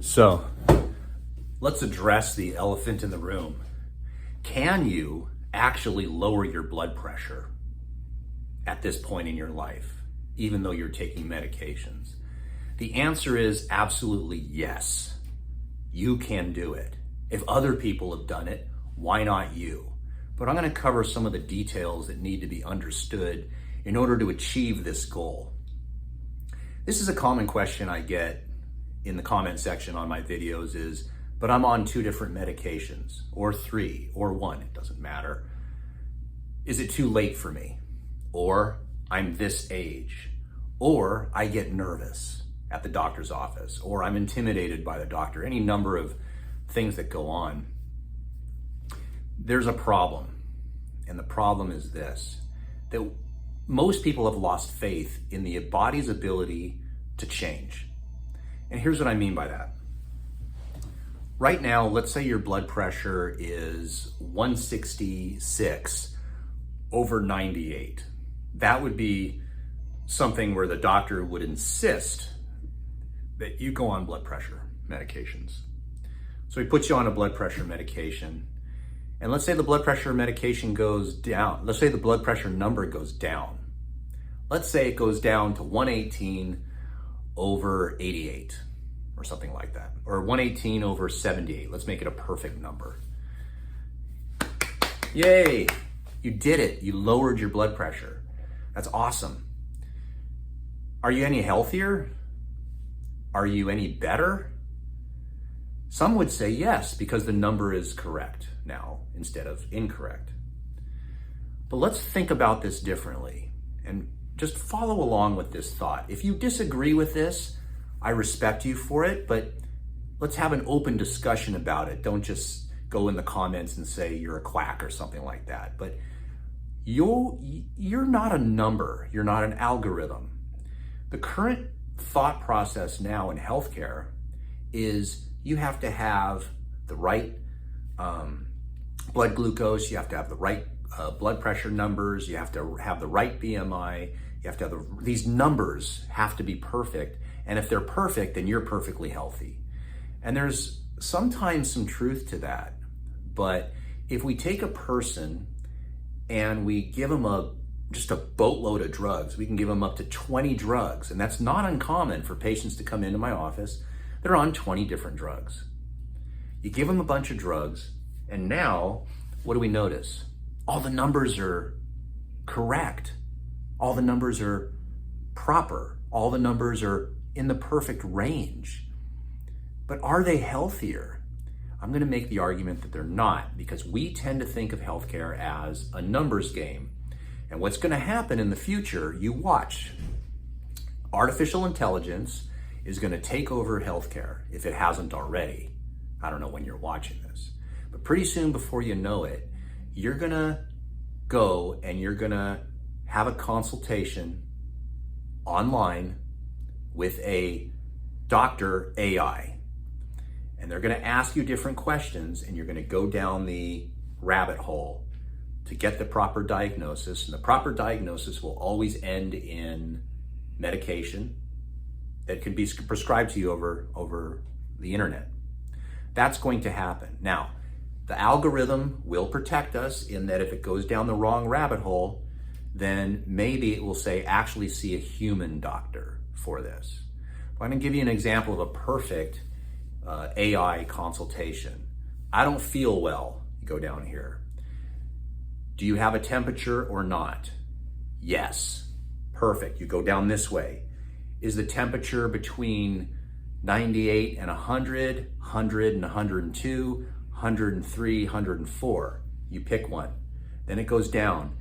So let's address the elephant in the room. Can you actually lower your blood pressure at this point in your life, even though you're taking medications? The answer is absolutely yes. You can do it. If other people have done it, why not you? But I'm going to cover some of the details that need to be understood in order to achieve this goal. This is a common question I get in the comment section on my videos is, but I'm on 2 different medications, or 3, or 1, it doesn't matter. Is it too late for me? Or I'm this age, or I get nervous at the doctor's office, or I'm intimidated by the doctor, any number of things that go on. There's a problem, and the problem is this, that most people have lost faith in the body's ability to change. And here's what I mean by that. Right now, let's say your blood pressure is 166 over 98. That would be something where the doctor would insist that you go on blood pressure medications. So he puts you on a blood pressure medication, and let's say the blood pressure medication goes down. Let's say the blood pressure number goes down. Let's say it goes down to 118 over 88 or something like that, or 118 over 78. Let's make it a perfect number. Yay, you did it. You lowered your blood pressure. That's awesome. Are you any healthier? Are you any better? Some would say yes, because the number is correct now instead of incorrect. But let's think about this differently and just follow along with this thought. If you disagree with this, I respect you for it, but let's have an open discussion about it. Don't just go in the comments and say you're a quack or something like that. But you're not a number. You're not an algorithm. The current thought process now in healthcare is you have to have the right blood glucose, you have to have the right blood pressure numbers, you have to have the right BMI, you have to have these numbers have to be perfect. And if they're perfect, then you're perfectly healthy. And there's sometimes some truth to that. But if we take a person and we give them just a boatload of drugs, we can give them up to 20 drugs. And that's not uncommon for patients to come into my office. They're on 20 different drugs. You give them a bunch of drugs, and now what do we notice? All the numbers are correct. All the numbers are proper. All the numbers are in the perfect range. But are they healthier? I'm going to make the argument that they're not, because we tend to think of healthcare as a numbers game. And what's going to happen in the future, you watch. Artificial intelligence is going to take over healthcare if it hasn't already. I don't know when you're watching this, but pretty soon, before you know it, you're going to go and you're going to have a consultation online with a doctor AI. And they're going to ask you different questions, and you're going to go down the rabbit hole to get the proper diagnosis. And the proper diagnosis will always end in medication that can be prescribed to you over the internet. That's going to happen. Now, the algorithm will protect us in that if it goes down the wrong rabbit hole, then maybe it will say, actually see a human doctor for this. I'm going to give you an example of a perfect AI consultation. I don't feel well. You go down here. Do you have a temperature or not? Yes. Perfect. You go down this way. Is the temperature between 98 and 100, 100 and 102, 103, 104? You pick one. Then it goes down.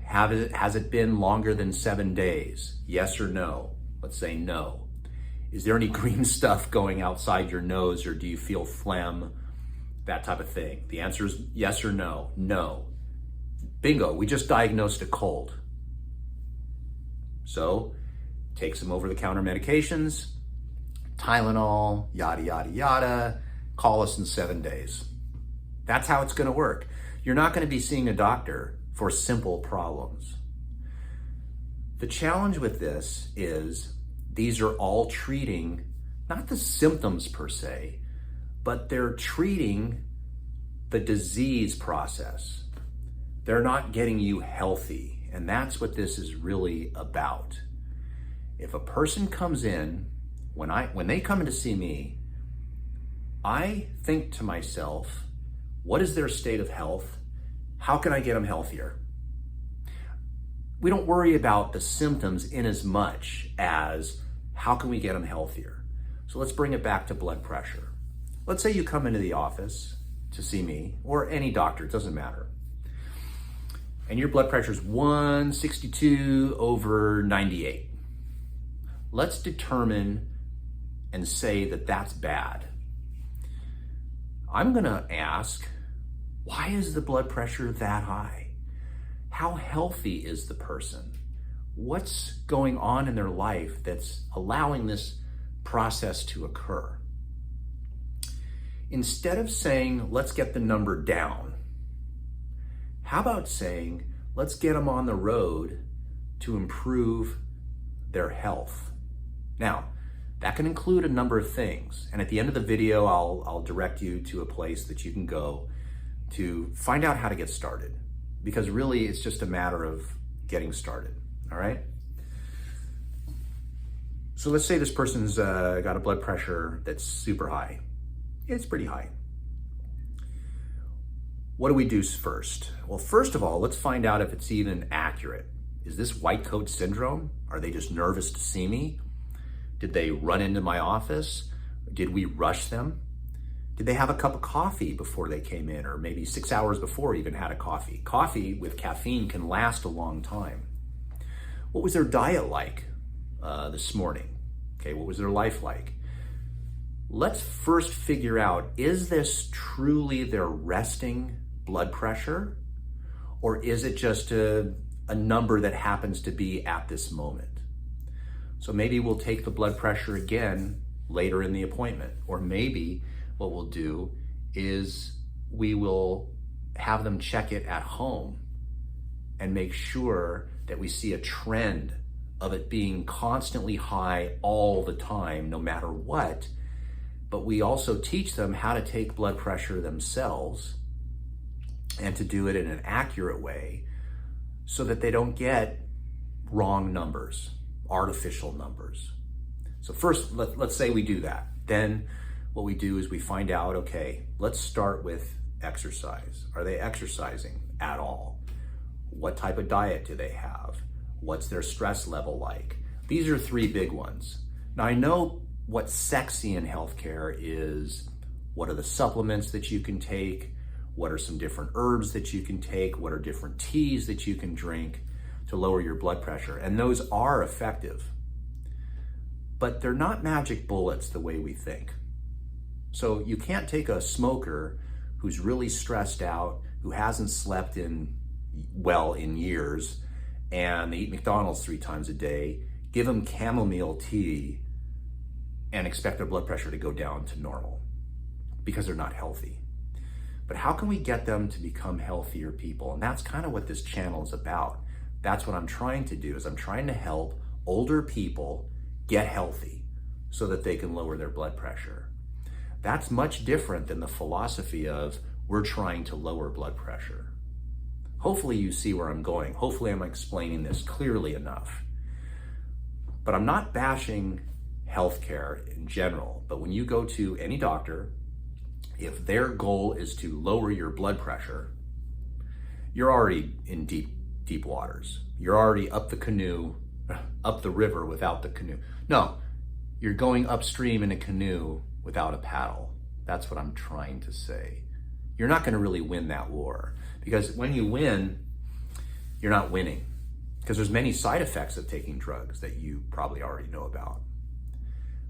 Has it been longer than 7 days? Yes or no? Let's say no. Is there any green stuff going outside your nose, or do you feel phlegm? That type of thing. The answer is yes or no. No. Bingo, we just diagnosed a cold. So, take some over-the-counter medications, Tylenol, yada, yada, yada, call us in 7 days. That's how it's going to work. You're not going to be seeing a doctor for simple problems. The challenge with this is these are all treating not the symptoms per se, but they're treating the disease process. They're not getting you healthy. And that's what this is really about. If a person comes in, when they come in to see me, I think to myself, what is their state of health? How can I get them healthier? We don't worry about the symptoms in as much as how can we get them healthier? So let's bring it back to blood pressure. Let's say you come into the office to see me, or any doctor, it doesn't matter. And your blood pressure is 162/98. Let's determine and say that that's bad. I'm gonna ask, why is the blood pressure that high? How healthy is the person? What's going on in their life that's allowing this process to occur? Instead of saying, let's get the number down, how about saying, let's get them on the road to improve their health? Now, that can include a number of things. And at the end of the video, I'll direct you to a place that you can go to find out how to get started. Because really, it's just a matter of getting started, all right? So let's say this person's got a blood pressure that's super high. It's pretty high. What do we do first? Well, first of all, let's find out if it's even accurate. Is this white coat syndrome? Are they just nervous to see me? Did they run into my office? Did we rush them? Did they have a cup of coffee before they came in, or maybe 6 hours before even had a coffee? Coffee with caffeine can last a long time. What was their diet like this morning? Okay, what was their life like? Let's first figure out, is this truly their resting blood pressure? Or is it just a number that happens to be at this moment? So maybe we'll take the blood pressure again later in the appointment. Or maybe what we'll do is we will have them check it at home and make sure that we see a trend of it being constantly high all the time, no matter what. But we also teach them how to take blood pressure themselves and to do it in an accurate way so that they don't get wrong numbers, artificial numbers. So first, let's say we do that. Then what we do is we find out, okay, let's start with exercise. Are they exercising at all? What type of diet do they have? What's their stress level like? These are three big ones. Now I know what's sexy in healthcare is what are the supplements that you can take? What are some different herbs that you can take? What are different teas that you can drink to lower your blood pressure? And those are effective, but they're not magic bullets the way we think. So you can't take a smoker who's really stressed out, who hasn't slept in years, and they eat McDonald's 3 times a day, give them chamomile tea and expect their blood pressure to go down to normal because they're not healthy. But how can we get them to become healthier people? And that's kind of what this channel is about. That's what I'm trying to do, is I'm trying to help older people get healthy so that they can lower their blood pressure. That's much different than the philosophy of we're trying to lower blood pressure. Hopefully you see where I'm going. Hopefully I'm explaining this clearly enough. But I'm not bashing healthcare in general, but when you go to any doctor, if their goal is to lower your blood pressure, you're already in deep waters. You're already up the river without the canoe. No, you're going upstream in a canoe without a paddle. That's what I'm trying to say. You're not going to really win that war, because when you win, you're not winning, because there's many side effects of taking drugs that you probably already know about.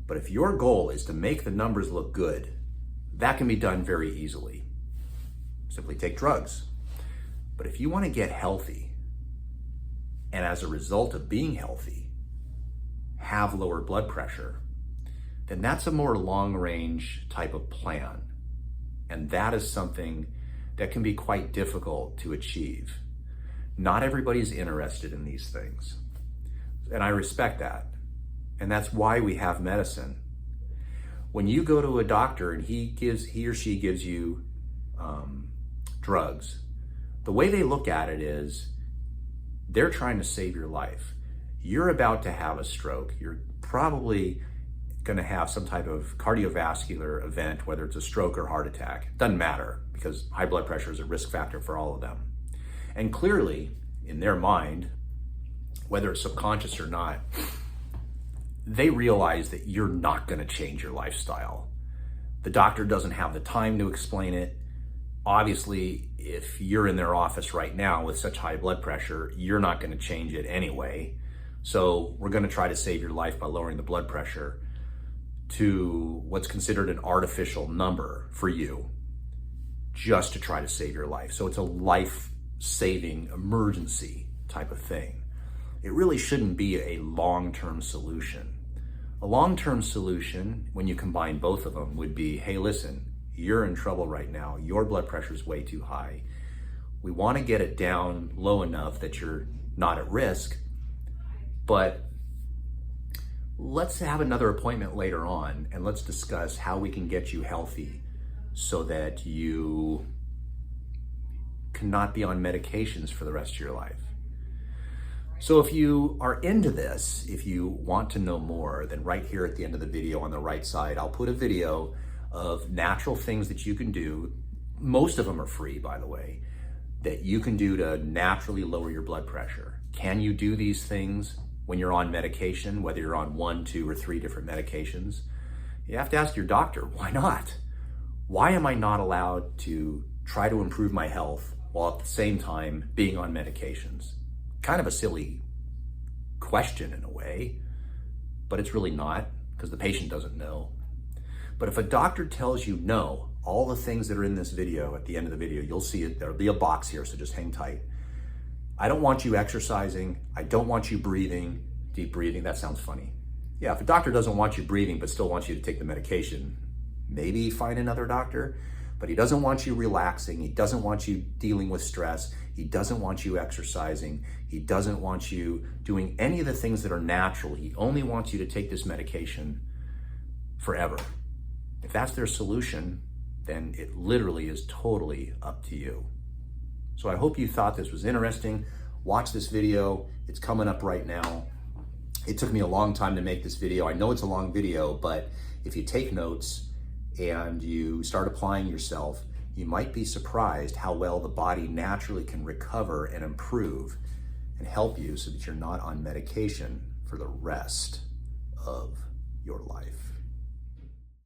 But if your goal is to make the numbers look good, that can be done very easily. Simply take drugs. But if you want to get healthy, and as a result of being healthy, have lower blood pressure, then that's a more long-range type of plan. And that is something that can be quite difficult to achieve. Not everybody's interested in these things. And I respect that. And that's why we have medicine. When you go to a doctor and he or she gives you drugs, the way they look at it is they're trying to save your life. You're about to have a stroke. You're probably going to have some type of cardiovascular event, whether it's a stroke or heart attack. Doesn't matter, because high blood pressure is a risk factor for all of them. And clearly, in their mind, whether it's subconscious or not, they realize that you're not going to change your lifestyle. The doctor doesn't have the time to explain it. Obviously, if you're in their office right now with such high blood pressure, you're not going to change it anyway. So we're going to try to save your life by lowering the blood pressure to what's considered an artificial number for you, just to try to save your life. So it's a life-saving emergency type of thing. It really shouldn't be a long-term solution. A long-term solution, when you combine both of them, would be, hey, listen, you're in trouble right now. Your blood pressure is way too high. We want to get it down low enough that you're not at risk, but let's have another appointment later on and let's discuss how we can get you healthy so that you cannot be on medications for the rest of your life. So if you are into this, if you want to know more, then right here at the end of the video on the right side, I'll put a video of natural things that you can do. Most of them are free, by the way, that you can do to naturally lower your blood pressure. Can you do these things when you're on medication, whether you're on 1, 2, or 3 different medications? You have to ask your doctor, why not? Why am I not allowed to try to improve my health while at the same time being on medications? Kind of a silly question in a way, but it's really not, because the patient doesn't know. But if a doctor tells you no, all the things that are in this video, at the end of the video, you'll see it, there'll be a box here, so just hang tight. I don't want you exercising. I don't want you breathing, deep breathing. That sounds funny. Yeah, if a doctor doesn't want you breathing but still wants you to take the medication, maybe find another doctor. But he doesn't want you relaxing. He doesn't want you dealing with stress. He doesn't want you exercising. He doesn't want you doing any of the things that are natural. He only wants you to take this medication forever. If that's their solution, then it literally is totally up to you. So I hope you thought this was interesting. Watch this video. It's coming up right now. It took me a long time to make this video. I know it's a long video, but if you take notes and you start applying yourself, you might be surprised how well the body naturally can recover and improve and help you so that you're not on medication for the rest of your life.